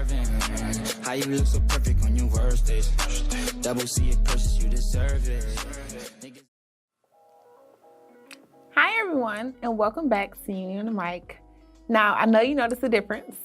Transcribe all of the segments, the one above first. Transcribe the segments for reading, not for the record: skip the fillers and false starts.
swerving. How you look so perfect on your worst days. Double C it curses, you deserve it. Hi everyone, and welcome back to Uni On the Mic. Now, I know you noticed the difference.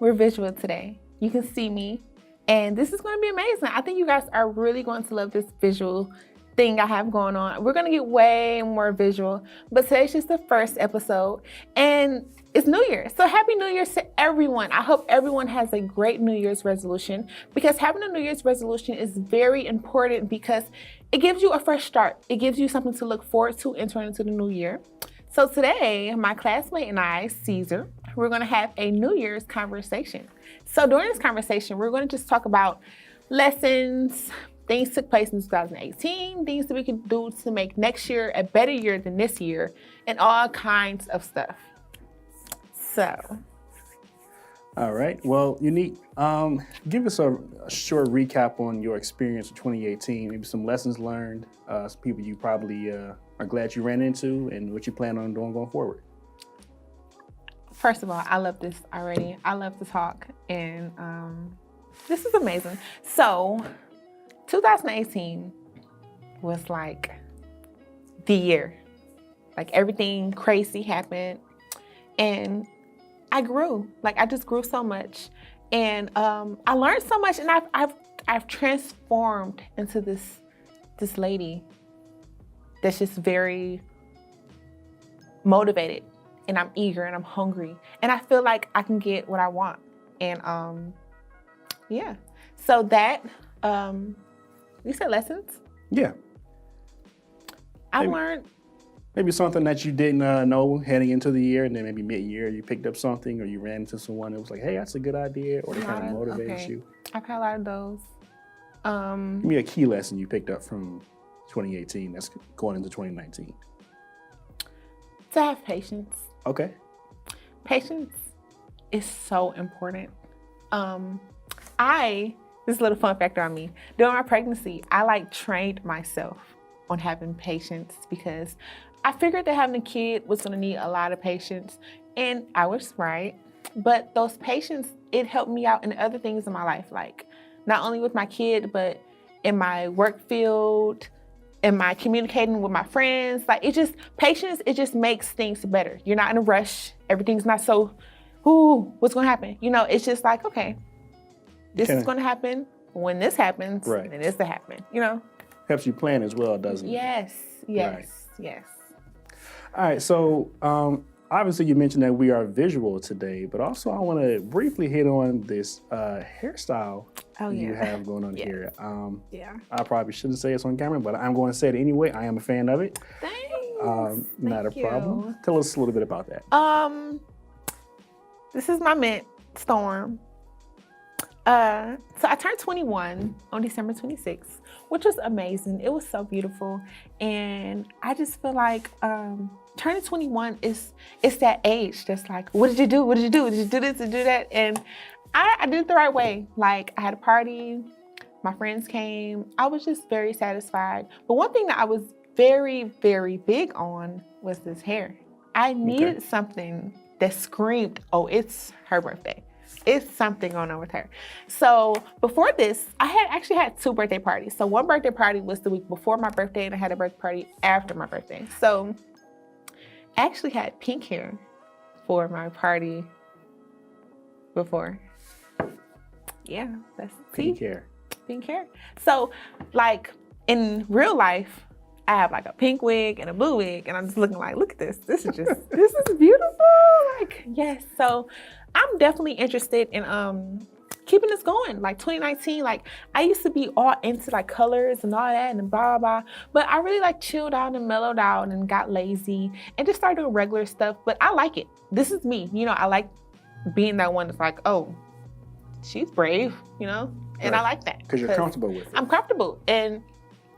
We're visual today. You can see me, and this is going to be amazing. I think you guys are really going to love this visual thing I have going on. We're going to get way more visual, but today's just the first episode, and it's New Year's. So happy New Year's to everyone. I hope everyone has a great New Year's resolution, because having a New Year's resolution is very important because it gives you a fresh start. It gives you something to look forward to entering into the new year. So today, my classmate and I, Caesar, we're gonna have a New Year's conversation. So during this conversation, we're gonna just talk about lessons, things took place in 2018, things that we can do to make next year a better year than this year, and all kinds of stuff. So. All right, well, Unique, give us a short recap on your experience in 2018, maybe some lessons learned, some people you probably are glad you ran into, and what you plan on doing going forward. First of all, I love this already. I love to talk, and this is amazing. So, 2018 was like the year. Like everything crazy happened, and I grew. Like I just grew so much, and I learned so much, and I've transformed into this lady that's just very motivated, and I'm eager, and I'm hungry, and I feel like I can get what I want, and yeah. So that you said lessons? Yeah. I learned. Maybe something that you didn't know heading into the year, and then maybe mid-year you picked up something, or you ran into someone that was like, hey, that's a good idea, or they kind of motivated you. I've had a lot of those. Give me a key lesson you picked up from 2018 that's going into 2019. To have patience. Okay. Patience is so important. This is a little fun fact on me. During my pregnancy, I trained myself on having patience, because I figured that having a kid was gonna need a lot of patience, and I was right. But those patience, it helped me out in other things in my life, like not only with my kid, but in my work field, in my communicating with my friends. Like patience, it just makes things better. You're not in a rush. Everything's not so, what's gonna happen? You know, it's just like, okay, this is gonna happen. When this happens, then this will happen, you know? Helps you plan as well, doesn't it? Yes. All right, so obviously you mentioned that we are visual today, but also I want to briefly hit on this hairstyle you have going on here. I probably shouldn't say this on camera, but I'm going to say it anyway. I am a fan of it. Thanks. Not a problem. Tell us a little bit about that. This is my mint storm. So I turned 21 on December 26th, which was amazing. It was so beautiful. And I just feel like turning 21 is that age that's like, what did you do? What did you do? Did you do this? Did you do that? And I did it the right way. Like I had a party, my friends came. I was just very satisfied. But one thing that I was very, very big on was this hair. I needed something that screamed, oh, it's her birthday. It's something going on with her. So before this, I actually had 2 birthday parties. So one birthday party was the week before my birthday, and I had a birthday party after my birthday. So I actually had pink hair for my party before. Yeah, that's pink hair. Pink hair. So like in real life, I have like a pink wig and a blue wig, and I'm just looking like, look at this. This is beautiful. Like, yes. So I'm definitely interested in keeping this going. Like 2019, like I used to be all into like colors and all that and blah, blah, but I really like chilled out and mellowed out and got lazy and just started doing regular stuff. But I like it. This is me. You know, I like being that one that's like, oh, she's brave, you know? And I like that. Because you're comfortable with it. I'm comfortable. And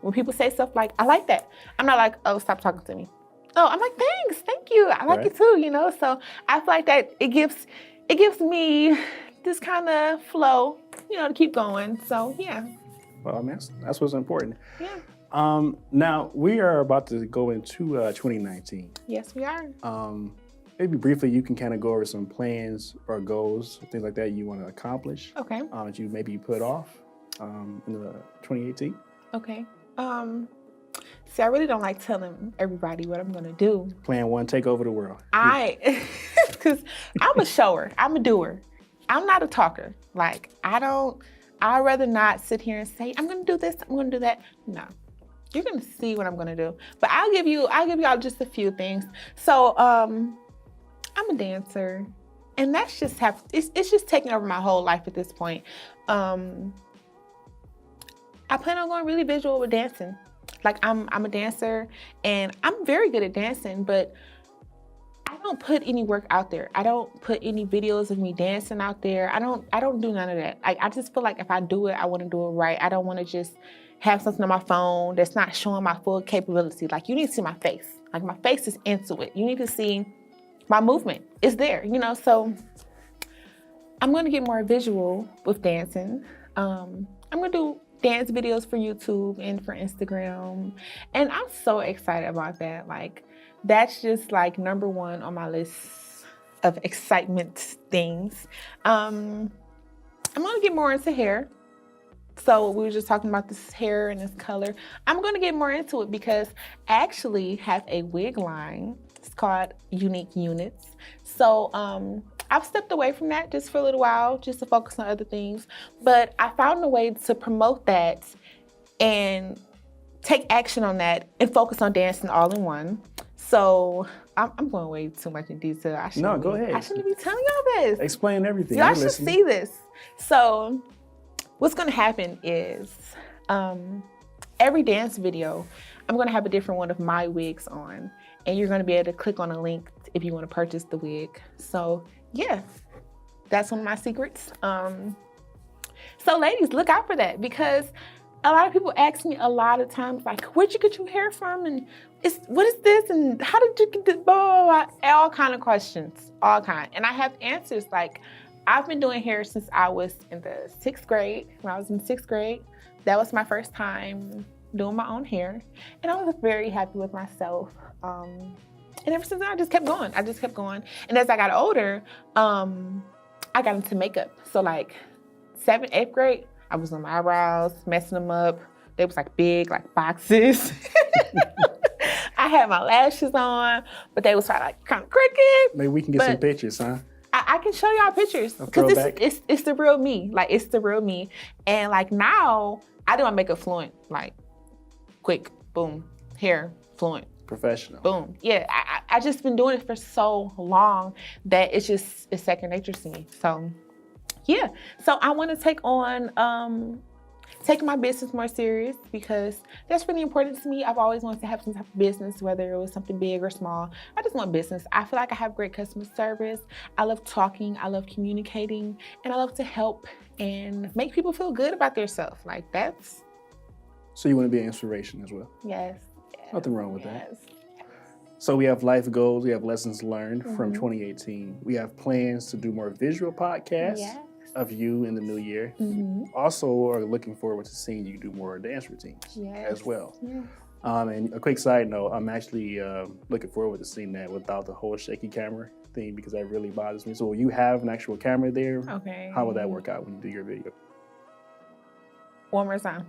when people say stuff like, I like that, I'm not like, oh, stop talking to me. Oh, I'm like, thanks, thank you. I like it too, you know? So I feel like that it gives me this kind of flow, you know, to keep going. So yeah. Well, I mean, that's what's important. Yeah. Now we are about to go into 2019. Yes, we are. maybe briefly you can kind of go over some plans or goals, things like that you want to accomplish. Okay. That you maybe put off in the 2018. Okay. See, I really don't like telling everybody what I'm gonna do. Plan 1, take over the world. Because I'm a shower. I'm a doer. I'm not a talker. Like, I'd rather not sit here and say, I'm gonna do this, I'm gonna do that. No. You're gonna see what I'm gonna do. But I'll give y'all just a few things. So I'm a dancer. And that's just it's just taking over my whole life at this point. I plan on going really visual with dancing. Like, I'm a dancer and I'm very good at dancing, but I don't put any work out there. I don't put any videos of me dancing out there. I don't do none of that. I just feel like if I do it, I want to do it right. I don't want to just have something on my phone that's not showing my full capability. Like, you need to see my face. Like, my face is into it. You need to see my movement. It's there, so I'm going to get more visual with dancing. I'm going to do dance videos for YouTube and for Instagram. And I'm so excited about that. Like, that's just like number one on my list of excitement things. I'm gonna get more into hair. So we were just talking about this hair and this color. I'm gonna get more into it because I actually have a wig line. It's called Unique Units. So I've stepped away from that just for a little while, just to focus on other things. But I found a way to promote that and take action on that and focus on dancing all in one. So I'm going way too much in detail. Go ahead. I shouldn't be telling y'all this. Explain everything. Y'all should see this. So what's going to happen is every dance video, I'm going to have a different one of my wigs on. And you're going to be able to click on a link if you want to purchase the wig. So yeah, that's one of my secrets. So ladies, look out for that, because a lot of people ask me a lot of times, like, where'd you get your hair from? And what is this? And how did you get this? Blah, blah, blah. All kind of questions, all kind. And I have answers. Like, I've been doing hair since I was in the 6th grade. When I was in 6th grade, that was my first time doing my own hair. And I was very happy with myself. And ever since then, I just kept going. And as I got older, I got into makeup. So like 7th, 8th grade, I was on my eyebrows, messing them up. They was like big, like boxes. I had my lashes on, but they was like kind of crooked. Maybe we can get some pictures, huh? I can show y'all pictures because it's the real me. Like, it's the real me. And like now, I do my makeup fluent. Like, quick, boom, hair, fluent. Professional. Boom. Yeah, I just been doing it for so long that it's second nature to me. So yeah, so I want to take my business more serious because that's really important to me. I've always wanted to have some type of business, whether it was something big or small. I just want business. I feel like I have great customer service. I love talking. I love communicating, and I love to help and make people feel good about themselves. Like, that's. So you want to be an inspiration as well? Yes. Nothing wrong with that. So we have life goals. We have lessons learned from 2018. We have plans to do more visual podcasts of you in the new year. Also, are looking forward to seeing you do more dance routines as well. Yeah. And a quick side note, I'm actually looking forward to seeing that without the whole shaky camera thing, because that really bothers me. So will you have an actual camera there? Okay. How will that work out when you do your video? One more time.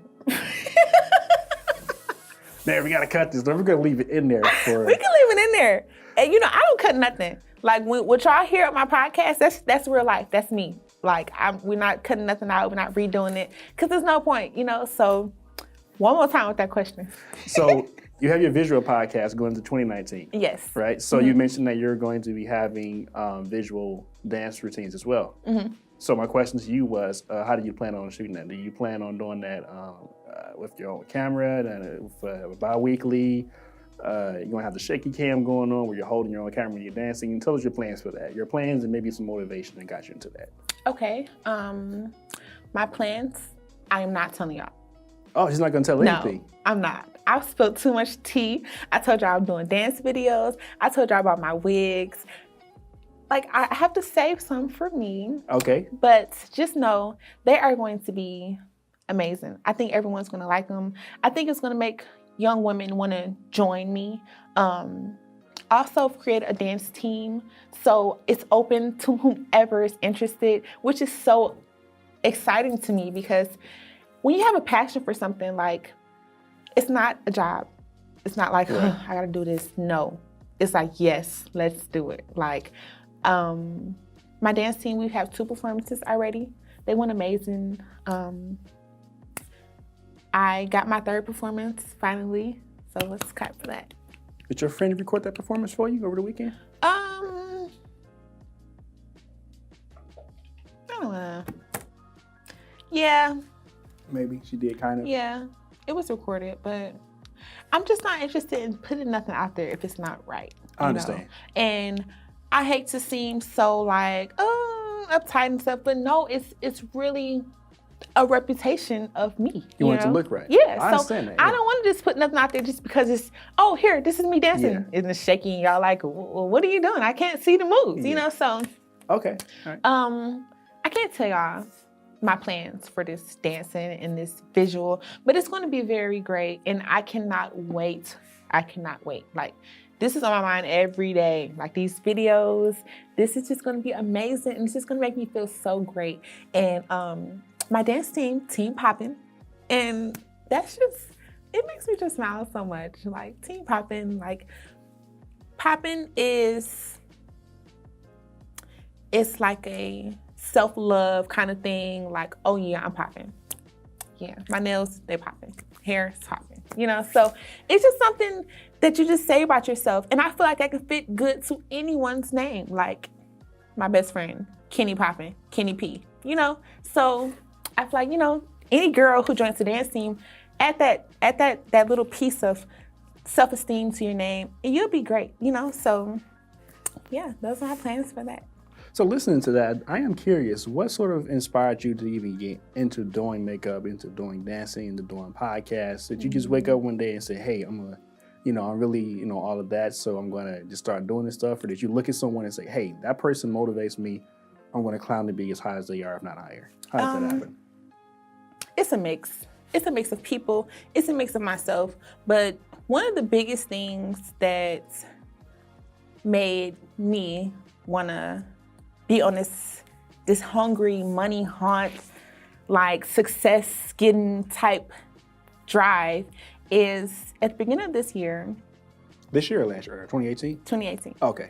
Man, we gotta cut this. We're gonna leave it in there. We can leave it in there. And I don't cut nothing. Like, what y'all hear on my podcast, that's real life. That's me. Like, we're not cutting nothing out. We're not redoing it, because there's no point, So one more time with that question. So you have your visual podcast going into 2019. Yes. Right? So you mentioned that you're going to be having visual dance routines as well. So my question to you was, how do you plan on shooting that? Do you plan on doing that with your own camera, and bi-weekly? You're going to have the shaky cam going on where you're holding your own camera and you're dancing. Tell us your plans for that. Your plans and maybe some motivation that got you into that. Okay. My plans, I am not telling y'all. Oh, she's not going to tell anything? No, I'm not. I've spilled too much tea. I told y'all I'm doing dance videos. I told y'all about my wigs. Like, I have to save some for me. Okay. But just know they are going to be amazing. I think everyone's going to like them. I think it's going to make young women want to join me. I also created a dance team. So it's open to whomever is interested, which is so exciting to me because when you have a passion for something, like, it's not a job. It's not like, I gotta do this. No, it's like, yes, let's do it. Like, my dance team, we have 2 performances already. They went amazing. I got my 3rd performance finally, so let's clap for that. Did your friend record that performance for you over the weekend? I don't know. Yeah. Maybe she did, kind of. Yeah, it was recorded, but I'm just not interested in putting nothing out there if it's not right. I understand. And I hate to seem so like, uptight and stuff, but no, it's really a reputation of me. You want it to look right. Yeah, I understand that. I don't want to just put nothing out there just because it's, here, this is me dancing. And it's shaking. Y'all like, well, what are you doing? I can't see the moves, you know, so. Okay. All right. I can't tell y'all my plans for this dancing and this visual, but it's going to be very great, and I cannot wait. Like, this is on my mind every day. Like, these videos, this is just going to be amazing, and it's just going to make me feel so great. And my dance team, Team Poppin', and that's just, it makes me just smile so much. Like, Team Poppin', like, Poppin' is, it's like a self-love kind of thing. Like, oh yeah, I'm popping. Yeah, my nails, they popping. Hair is popping. You know, so it's just something that you just say about yourself. And I feel like that can fit good to anyone's name. Like my best friend, Kenny Poppin, Kenny P, you know? So I feel like, you know, any girl who joins the dance team, add that little piece of self-esteem to your name, and you'll be great, you know? So yeah, those are my plans for that. So listening to that, I am curious, what sort of inspired you to even get into doing makeup, into doing dancing, into doing podcasts? Did you just wake up one day and say, hey, I'm really, all of that, so I'm gonna just start doing this stuff? Or did you look at someone and say, hey, that person motivates me, I'm gonna climb to be as high as they are, if not higher? How did that happen? It's a mix. It's a mix of people. It's a mix of myself. But one of the biggest things that made me wanna be on this hungry money hunt, like success getting type drive is at the beginning of this year. This year or last year, 2018? 2018. Okay.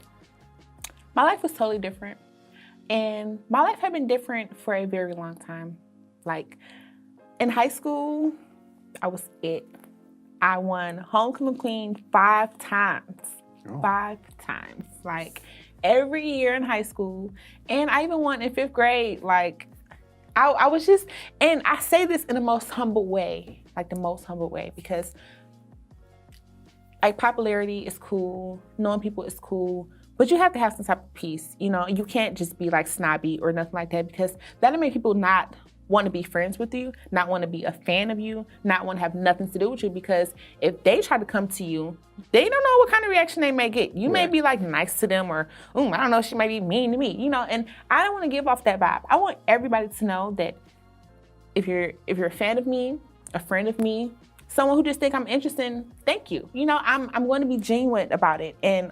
My life was totally different. And my life had been different for a very long time. Like in high school, I was it. I won Homecoming Queen 5 times. Oh. 5 times. Like every year in high school, and I even won in 5th grade. Like, I was just, and I say this in the most humble way, because like popularity is cool, knowing people is cool, but you have to have some type of peace, you know? You can't just be like snobby or nothing like that, because that'll make people not want to be friends with you, not want to be a fan of you, not want to have nothing to do with you, because if they try to come to you, they don't know what kind of reaction they may get. You may be like nice to them, or I don't know, she might be mean to me, you know, and I don't want to give off that vibe. I want everybody to know that if you're a fan of me, a friend of me, someone who just think I'm interesting, thank you. You know, I'm going to be genuine about it. And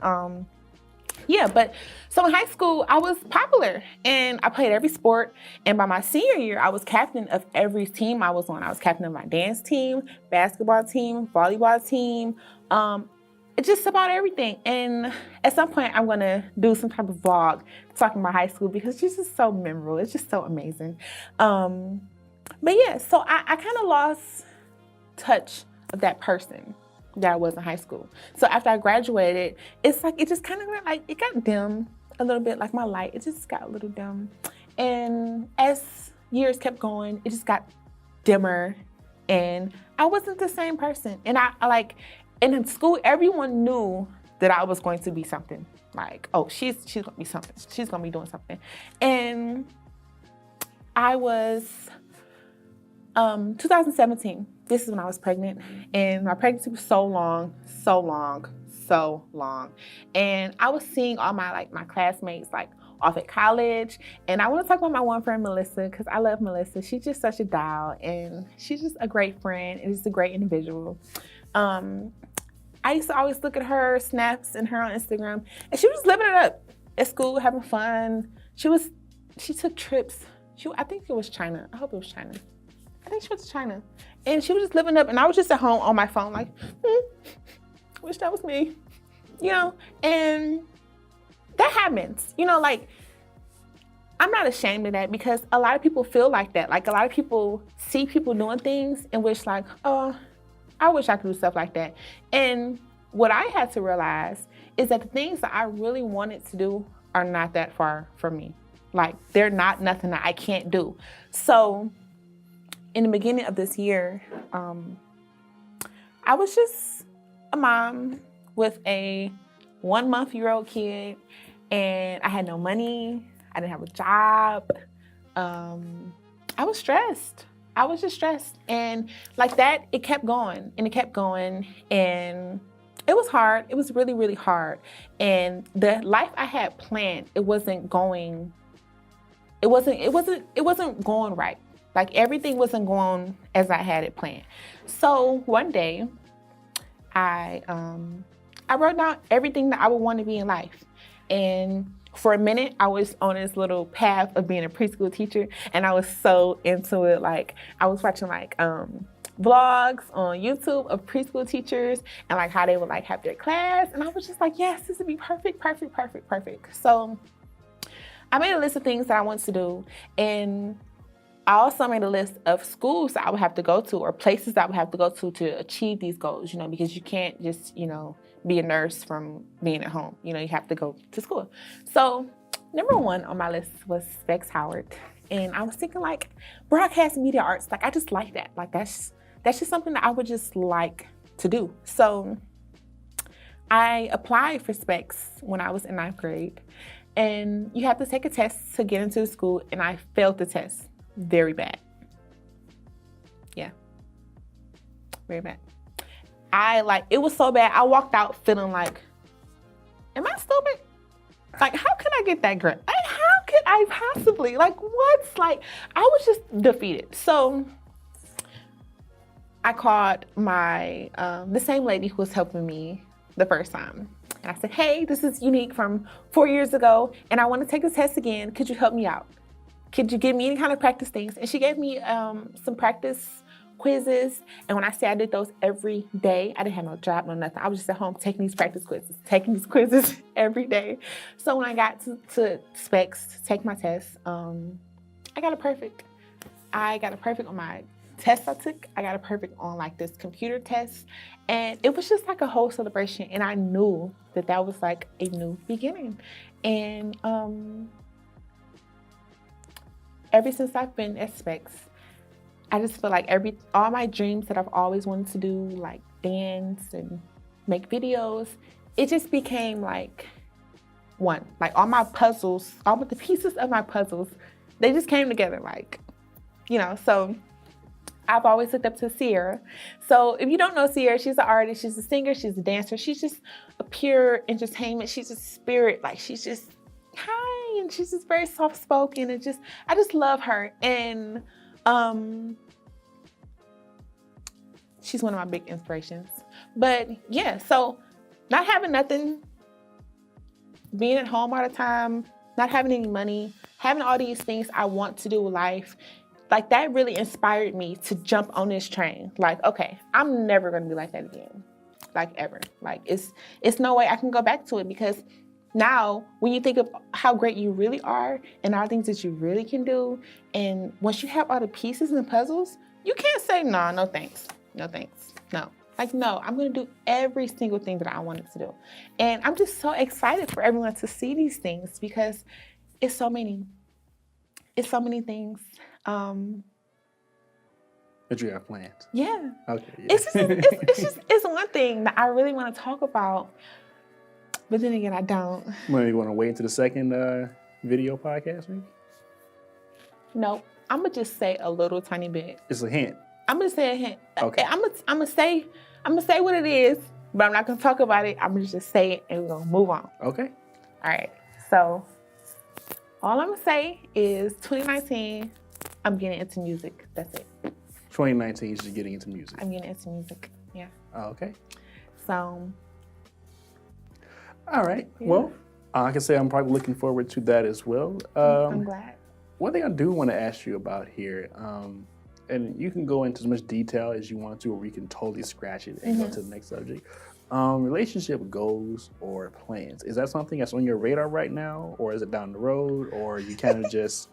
yeah, but so in high school, I was popular and I played every sport. And by my senior year, I was captain of every team I was on. I was captain of my dance team, basketball team, volleyball team, it's just about everything. And at some point, I'm gonna do some type of vlog talking about high school, because it's just so memorable. It's just so amazing. But yeah, so I kind of lost touch of that person that I was in high school. So after I graduated, it's like, it just kind of like, it got dim a little bit, like my light, it just got a little dim. And as years kept going, it just got dimmer, and I wasn't the same person. And I like, in school, everyone knew that I was going to be something. Like, oh, she's gonna be something. She's gonna be doing something. And I was, 2017, this is when I was pregnant, and my pregnancy was so long. And I was seeing all my classmates off at college, and I want to talk about my one friend, Melissa, because I love Melissa. She's just such a doll, and she's just a great friend, and just a great individual. I used to always look at her snaps and her on Instagram, and she was living it up at school, having fun. She took trips. I think it was China. I hope it was China. I think she went to China. And she was just living up, and I was just at home on my phone like, wish that was me, you know? And that happens, you know, like, I'm not ashamed of that because a lot of people feel like that. Like, a lot of people see people doing things and wish like, oh, I wish I could do stuff like that. And what I had to realize is that the things that I really wanted to do are not that far from me. Like, they're not nothing that I can't do. So in the beginning of this year, I was just a mom with a 1-month-old kid, and I had no money. I didn't have a job. I was stressed. I was just stressed. And like that, it kept going and it kept going. And it was hard. It was really, really hard. And the life I had planned, it wasn't going right. Like, everything wasn't going as I had it planned. So one day, I wrote down everything that I would want to be in life. And for a minute, I was on this little path of being a preschool teacher, and I was so into it. Like, I was watching like vlogs on YouTube of preschool teachers and like how they would like have their class, and I was just like, yes, this would be perfect. So I made a list of things that I wanted to do, and I also made a list of schools that I would have to go to or places that I would have to go to achieve these goals, you know, because you can't just, you know, be a nurse from being at home. You know, you have to go to school. So number 1 on my list was Specs Howard. And I was thinking like broadcast media arts. Like, I just like that. Like, that's just something that I would just like to do. So I applied for Specs when I was in 9th grade. And you have to take a test to get into the school. And I failed the test very bad. Yeah, very bad. It was so bad, I walked out feeling like, am I stupid? Like, how could I get that grade? Like, how could I possibly? Like, what's like, I was just defeated. So I called my, the same lady who was helping me the first time. And I said, hey, this is Unique from 4 years ago, and I want to take the test again. Could you help me out? Could you give me any kind of practice things? And she gave me some practice quizzes. And when I say I did those every day, I didn't have no job, no nothing. I was just at home taking these practice quizzes every day. So when I got to Specs to take my test, I got a perfect. I got a perfect on my test I took. I got a perfect on like this computer test. And it was just like a whole celebration. And I knew that that was like a new beginning. And ever since I've been at Specs, I just feel like all my dreams that I've always wanted to do, like dance and make videos, it just became like one. Like all my puzzles, all of the pieces of my puzzles, they just came together, like, you know. So I've always looked up to Sierra. So if you don't know Sierra, she's an artist, she's a singer, she's a dancer, she's just a pure entertainment, she's a spirit, like she's just hi, and she's just very soft-spoken, and I just love her. And she's one of my big inspirations. But yeah, so not having nothing, being at home all the time, not having any money, having all these things I want to do with life, like that really inspired me to jump on this train. Like, okay, I'm never gonna be like that again, like ever. Like it's no way I can go back to it, because now when you think of how great you really are and all the things that you really can do, and once you have all the pieces and puzzles, you can't say, no, no thanks, no thanks, no. Like, no, I'm gonna do every single thing that I wanted to do. And I'm just so excited for everyone to see these things, because it's so many things. That you have planned. Yeah. Okay. Yeah. It's one thing that I really want to talk about, but then again, I don't. Maybe you want to wait until the second video podcast, maybe? Nope. I'm gonna just say a little tiny bit. It's a hint. I'm gonna say a hint. Okay. I'm gonna say what it is, but I'm not gonna talk about it. I'm gonna just say it, and we're gonna move on. Okay. All right. So all I'm gonna say is 2019, I'm getting into music. That's it. 2019 is just getting into music. I'm getting into music. Yeah. Oh, okay. So. All right. Yeah. Well, I can say I'm probably looking forward to that as well. I'm glad. One thing I do want to ask you about here, and you can go into as much detail as you want to, or we can totally scratch it and go to the next subject. Relationship goals or plans. Is that something that's on your radar right now, or is it down the road, or you kind of just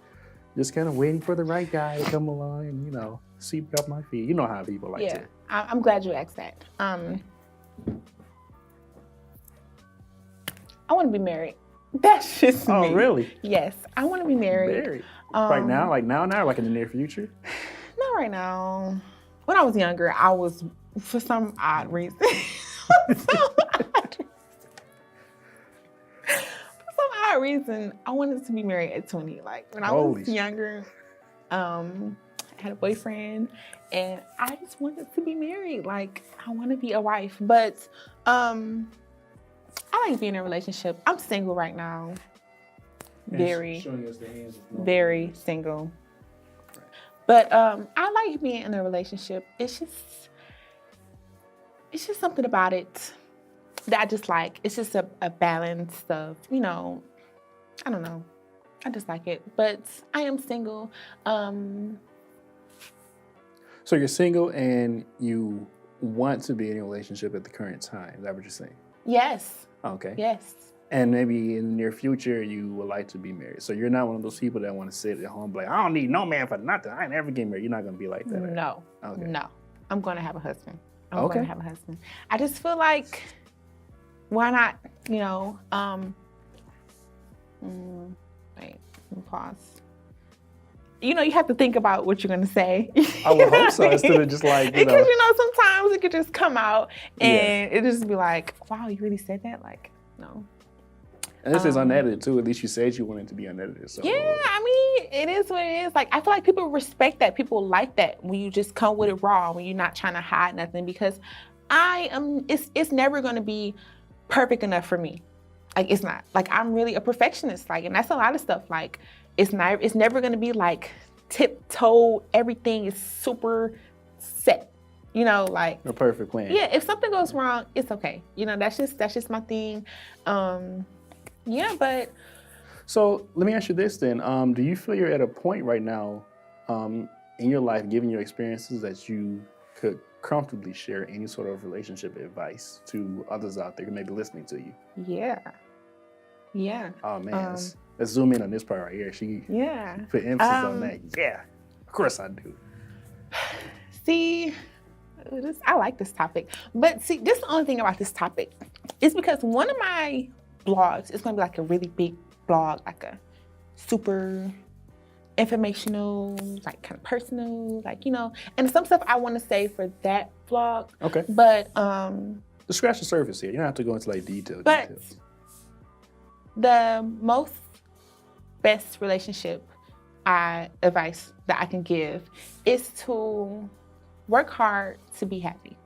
kind of waiting for the right guy to come along and, you know, sweep up my feet? You know how people like to. I'm glad you asked that. I want to be married. That's just me. Oh, really? Yes, I want to be married. Right now? Like now, like in the near future? Not right now. When I was younger, I was, for some odd reason, I wanted to be married at 20. Like when I was younger, I had a boyfriend and I just wanted to be married. Like I want to be a wife, but I like being in a relationship. I'm single right now. Very single. Right. But I like being in a relationship. It's just something about it that I just like. It's just a balance of, you know, I don't know. I just like it. But I am single. So you're single and you want to be in a relationship at the current time. Is that what you're saying? Yes. Okay. Yes. And maybe in the near future, you would like to be married. So you're not one of those people that want to sit at home and be like, I don't need no man for nothing. I ain't never get married. You're not going to be like that. No. Okay. No. I'm going to have a husband. I'm going to have a husband. I just feel like, why not, you know, wait, let me pause. You know, you have to think about what you're going to say. I would hope so, instead of just like, you know. Because, you know, sometimes it could just come out and it just be like, wow, you really said that? Like, no. And this is unedited too. At least you said you wanted to be unedited. So. Yeah, I mean, it is what it is. Like, I feel like people respect that. People like that when you just come with it raw, when you're not trying to hide nothing. Because it's never going to be perfect enough for me. Like, it's not. Like, I'm really a perfectionist. Like, and that's a lot of stuff. Like, it's never going to be like tiptoe. Everything is super set. You know, like a perfect plan. Yeah, if something goes wrong, it's okay. You know, that's just my thing. Yeah, but. So let me ask you this then. Do you feel you're at a point right now in your life, given your experiences, that you could comfortably share any sort of relationship advice to others out there who may be listening to you? Yeah. Yeah. Oh man, let's zoom in on this part right here. She put emphasis on that. Yeah, of course I do. See, I like this topic. But see, this is the only thing about this topic. It's because one of my blogs is going to be like a really big blog, like a super informational, like kind of personal, like, you know, and some stuff I want to say for that blog. Okay. But just scratch the surface here. You don't have to go into like details. The most best relationship advice that I can give is to work hard to be happy.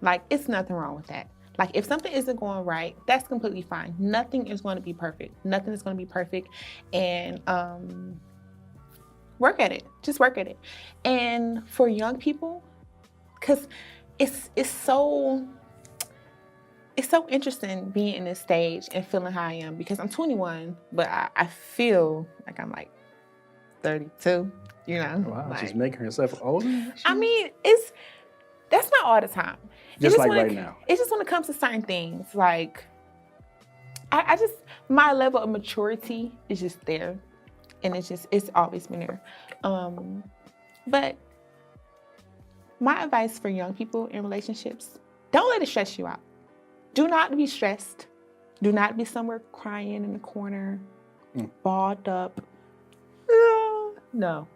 Like, it's nothing wrong with that. Like, if something isn't going right, that's completely fine. Nothing is going to be perfect. Nothing is going to be perfect. And work at it. Just work at it. And for young people, because it's so interesting being in this stage and feeling how I am, because I'm 21, but I feel like I'm like 32, you know? Wow, like, she's making herself older? I mean, that's not all the time. Just like right now. It's just when it comes to certain things, like, I just, my level of maturity is just there. And it's always been there. But my advice for young people in relationships, don't let it stress you out. Do not be stressed. Do not be somewhere crying in the corner, balled up. No.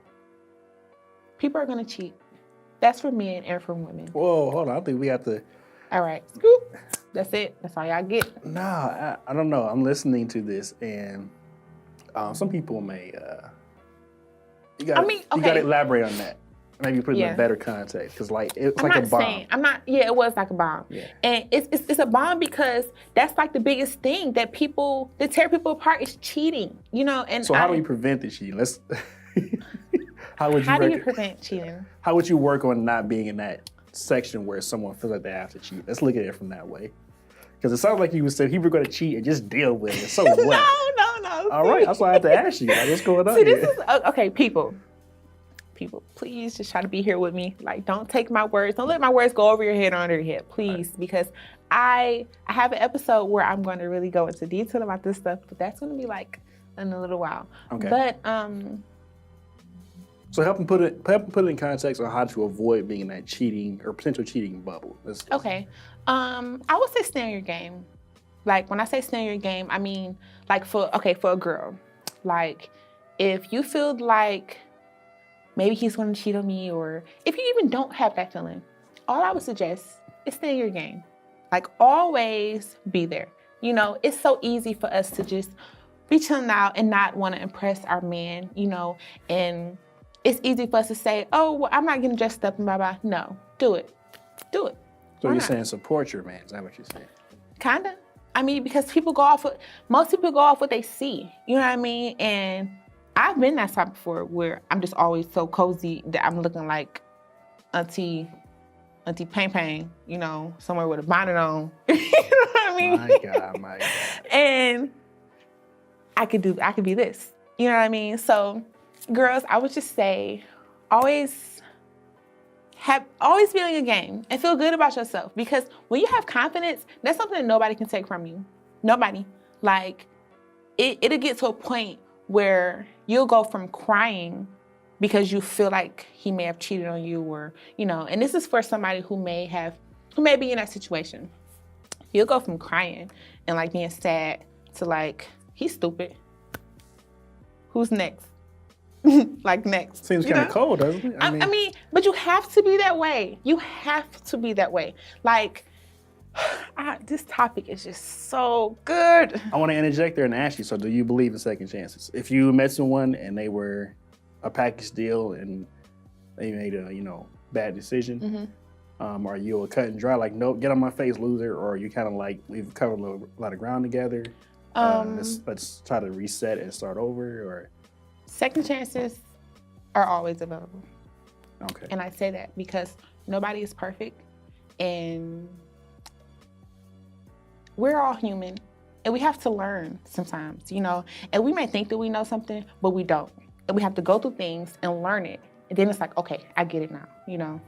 People are going to cheat. That's for men and for women. Whoa, hold on. I think we have to. All right. Scoop. That's it. That's all y'all get. Nah, I don't know. I'm listening to this, and some people may. You got to elaborate on that. Maybe put it in a better context, because like it's like a bomb. It was like a bomb. Yeah. And it's a bomb because that's like the biggest thing that tear people apart is cheating. You know, and so how do we prevent the cheating? Let's. How do you prevent cheating? How would you work on not being in that section where someone feels like they have to cheat. Let's look at it from that way. Because it sounds like you would say people are going to cheat and just deal with it. So what? No. All right, that's why I have to ask you. Like, what's going on here? This is okay, people, please just try to be here with me. Like, don't take my words. Don't let my words go over your head or under your head, please. Right. Because I have an episode where I'm going to really go into detail about this stuff, but that's going to be like in a little while. Okay. But so help them put it in context on how to avoid being in that cheating or potential cheating bubble. Okay. I would say stay on your game. Like, when I say stay on your game, I mean like for a girl, like if you feel like maybe he's going to cheat on me, or if you even don't have that feeling, all I would suggest is stay in your game. Like, always be there. You know, it's so easy for us to just be chilling out and not want to impress our man, you know, and it's easy for us to say, oh, well, I'm not getting dressed up and blah-blah. No, do it. Do it. So you're saying support your man. Is that what you're saying? Kinda. I mean, because most people go off what they see. You know what I mean? And I've been that type before where I'm just always so cozy that I'm looking like Auntie Pang, you know, somewhere with a bonnet on. You know what I mean? My God. And I could be this. You know what I mean? So, girls, I would just say, always be on your game and feel good about yourself, because when you have confidence, that's something that nobody can take from you. Nobody. Like, it'll get to a point where you'll go from crying because you feel like he may have cheated on you, or, you know, and this is for somebody who may be in that situation. You'll go from crying and like being sad to like, he's stupid. Who's next? Like, next. Seems kind of cold, doesn't it? I mean, but you have to be that way. You have to be that way. Like, this topic is just so good. I want to interject there and ask you, so do you believe in second chances? If you met someone and they were a package deal and they made a, you know, bad decision, are you a cut and dry, like, nope, get on my face, loser, or are you kind of like, we've covered a lot of ground together, let's try to reset and start over, or? Second chances are always available. Okay. And I say that because nobody is perfect, and we're all human, and we have to learn sometimes, you know, and we may think that we know something, but we don't. And we have to go through things and learn it. And then it's like, okay, I get it now, you know.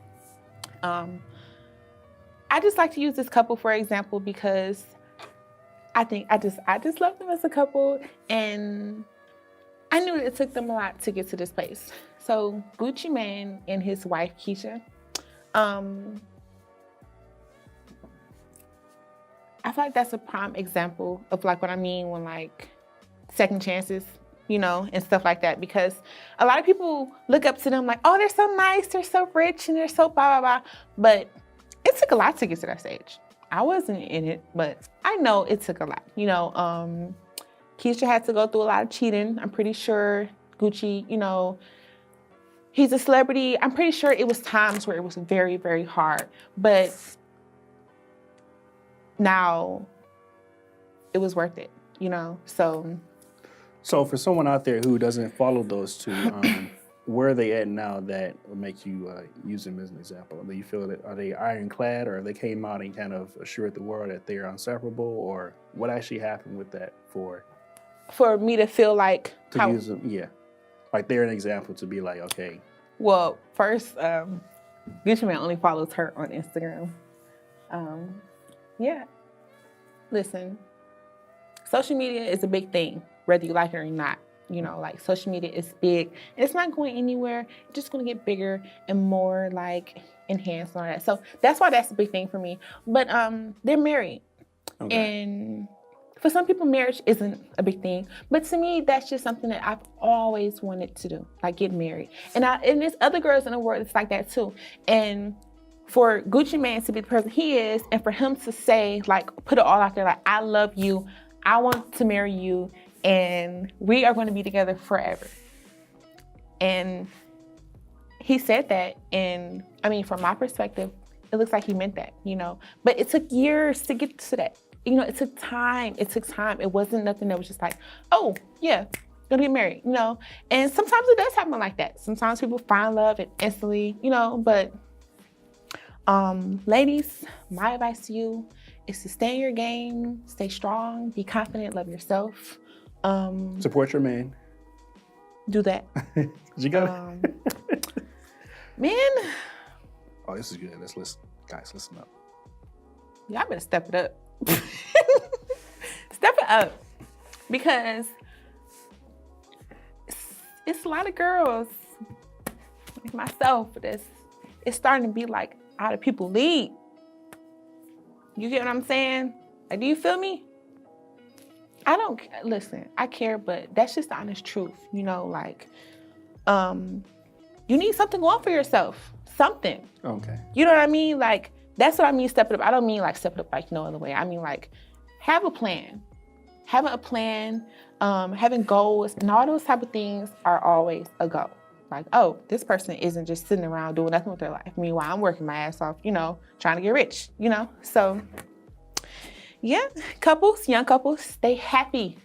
I just like to use this couple for example, because I think I just love them as a couple, and I knew that it took them a lot to get to this place. So Gucci Mane and his wife, Keisha, I feel like that's a prime example of like what I mean when like second chances, you know, and stuff like that. Because a lot of people look up to them like, oh, they're so nice, they're so rich, and they're so blah, blah, blah. But it took a lot to get to that stage. I wasn't in it, but I know it took a lot. You know, Keisha had to go through a lot of cheating. I'm pretty sure Gucci, you know, he's a celebrity. I'm pretty sure it was times where it was very, very hard. But now it was worth it, you know? So for someone out there who doesn't follow those two, where are they at now that will make you use them as an example? Do you feel that, are they ironclad, or they came out and kind of assured the world that they're inseparable, or what actually happened with that for me to feel like use them? Yeah, like they're an example to be like, okay. Well, first, Gucci Mane only follows her on Instagram. Yeah, listen, social media is a big thing, whether you like it or not. You know, like, social media is big, and it's not going anywhere. It's just going to get bigger and more like enhanced and all that. So that's why that's a big thing for me. But they're married, and for some people, marriage isn't a big thing. But to me, that's just something that I've always wanted to do, like get married. And there's other girls in the world that's like that too. And for Gucci Mane to be the person he is, and for him to say, like, put it all out there, like, I love you, I want to marry you, and we are going to be together forever. And he said that, and I mean, from my perspective, it looks like he meant that, you know. But it took years to get to that. You know, it took time. It wasn't nothing that was just like, oh, yeah, gonna get married, you know. And sometimes it does happen like that. Sometimes people find love and instantly, you know, but Ladies, my advice to you is to stay in your game, stay strong, be confident, love yourself. Support your man. Do that. You got it. Man. Oh, this is good. Let's listen. Guys, listen up. Y'all better step it up. Step it up. Because it's a lot of girls, like myself, it's starting to be like out of people league. You get what I'm saying? Like, do you feel me? I don't listen, I care, but that's just the honest truth. You know, like, you need something going for yourself. Something. Okay. You know what I mean? Like, that's what I mean, step it up. I don't mean like step it up like no other way. I mean like have a plan. Having a plan, having goals, and all those type of things are always a goal. Like, oh, this person isn't just sitting around doing nothing with their life. Meanwhile, I'm working my ass off, you know, trying to get rich, you know? So, yeah, couples, young couples, stay happy.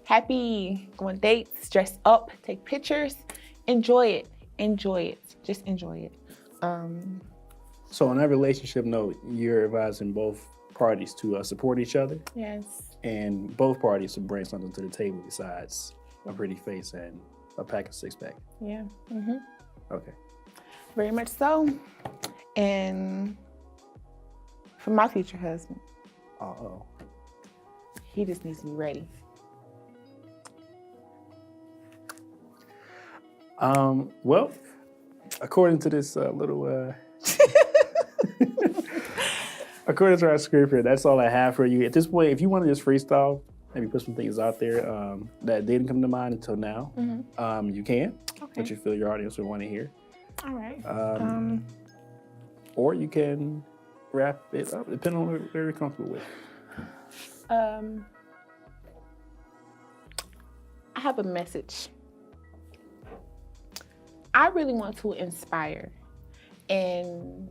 Happy, go on dates, dress up, take pictures, enjoy it. Enjoy it. Just enjoy it. So on that relationship note, you're advising both parties to support each other? Yes. And both parties to bring something to the table besides a pretty face and a pack of six-pack? Yeah. Mm-hmm. Okay. Very much so. And for my future husband, he just needs to be ready. Well, according to this little, according to our script here, that's all I have for you. At this point, if you want to just freestyle, maybe put some things out there that didn't come to mind until now, you can, that you feel your audience would want to hear. All right. Or you can wrap it up, depending on what you're comfortable with. I have a message. I really want to inspire, and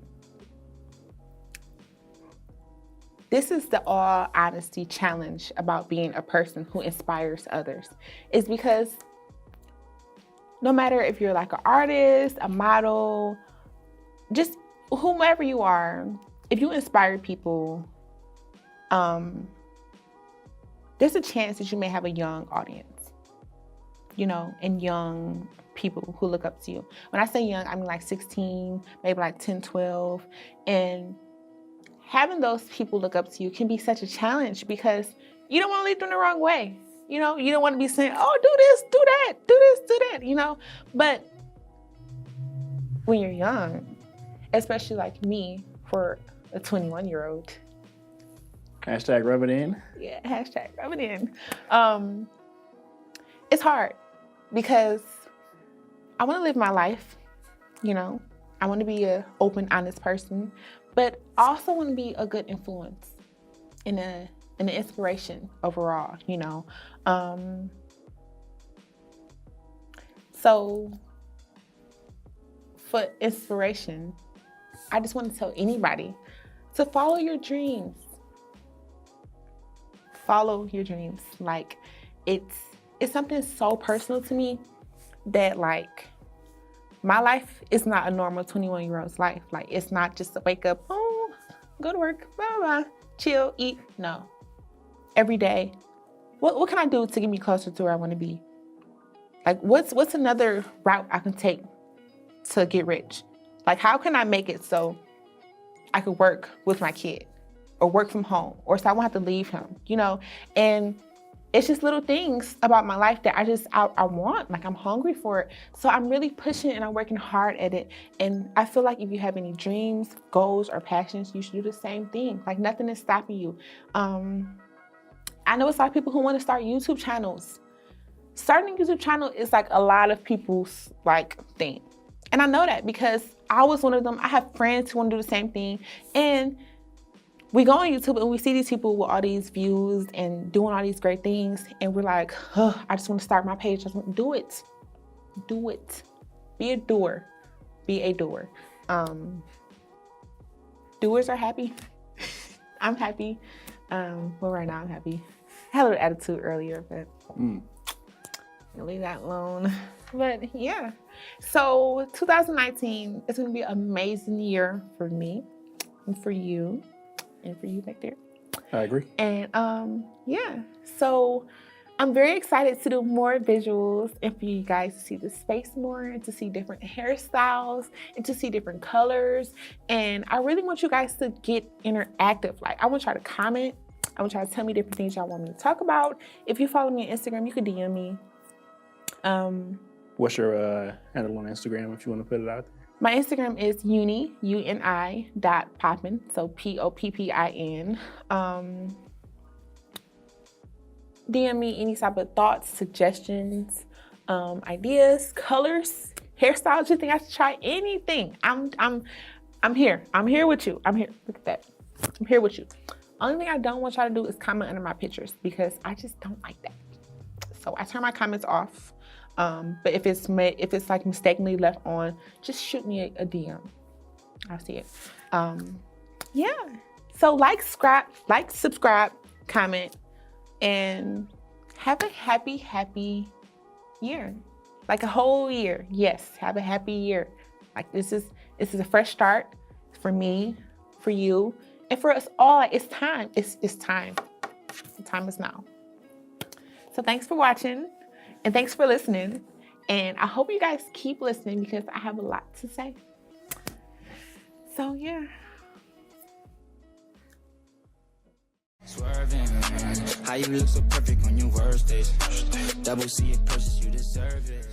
this is the all honesty challenge about being a person who inspires others. Is because no matter if you're like an artist, a model, just whomever you are, if you inspire people, there's a chance that you may have a young audience, you know, and young people who look up to you. When I say young, I mean like 16, maybe like 10, 12. And having those people look up to you can be such a challenge because you don't want to lead them the wrong way. You know, you don't want to be saying, oh, do this, do that, do this, do that, you know. But when you're young, especially like me, for a 21-year-old. Hashtag rub it in. Yeah, hashtag rub it in. It's hard because I want to live my life, you know. I want to be an open, honest person, but I also want to be a good influence and an inspiration overall, you know. So for inspiration, I just want to tell anybody to follow your dreams. Follow your dreams. Like, it's something so personal to me that, like, my life is not a normal 21-year-old's life. Like, it's not just to wake up, oh, go to work, blah, blah, blah, chill, eat. No. Every day, what can I do to get me closer to where I want to be? Like, what's another route I can take to get rich? Like, how can I make it so I could work with my kid or work from home or so I won't have to leave him, you know? And it's just little things about my life that I want, like I'm hungry for it. So I'm really pushing and I'm working hard at it. And I feel like if you have any dreams, goals, or passions, you should do the same thing. Like, nothing is stopping you. I know it's a lot of people who want to start YouTube channels. Starting a YouTube channel is like a lot of people's like thing. And I know that because I was one of them. I have friends who want to do the same thing. And we go on YouTube and we see these people with all these views and doing all these great things. And we're like, oh, I just want to start my page. I just want to do it. Do it. Be a doer. Be a doer. Doers are happy. I'm happy. Well, right now I'm happy. I had a little attitude earlier, but I'll leave that alone. But yeah. So 2019 is going to be an amazing year for me. for you and for you back there. I agree. And yeah, so I'm very excited to do more visuals and for you guys to see the space more and to see different hairstyles and to see different colors. And I really want you guys to get interactive. Like, I want y'all to comment. I want y'all to tell me different things y'all want me to talk about. If you follow me on Instagram, you can DM me. What's your handle on Instagram if you want to put it out there? My Instagram is uni, UNI .poppin, so POPPIN. DM me any type of thoughts, suggestions, ideas, colors, hairstyles. You think I should try anything? I'm here. I'm here with you. I'm here. Look at that. I'm here with you. Only thing I don't want y'all to do is comment under my pictures because I just don't like that. So I turn my comments off. But if it's like mistakenly left on, just shoot me a DM. I'll see it. Yeah. So like, subscribe, comment, and have a happy year. Like a whole year. Yes, have a happy year. Like this is a fresh start for me, for you, and for us all. Like, it's time. It's time. The time is now. So thanks for watching. And thanks for listening. And I hope you guys keep listening because I have a lot to say. So, yeah. Swerving, how you look so perfect on your worst days. Double C, it pushes you deserve it.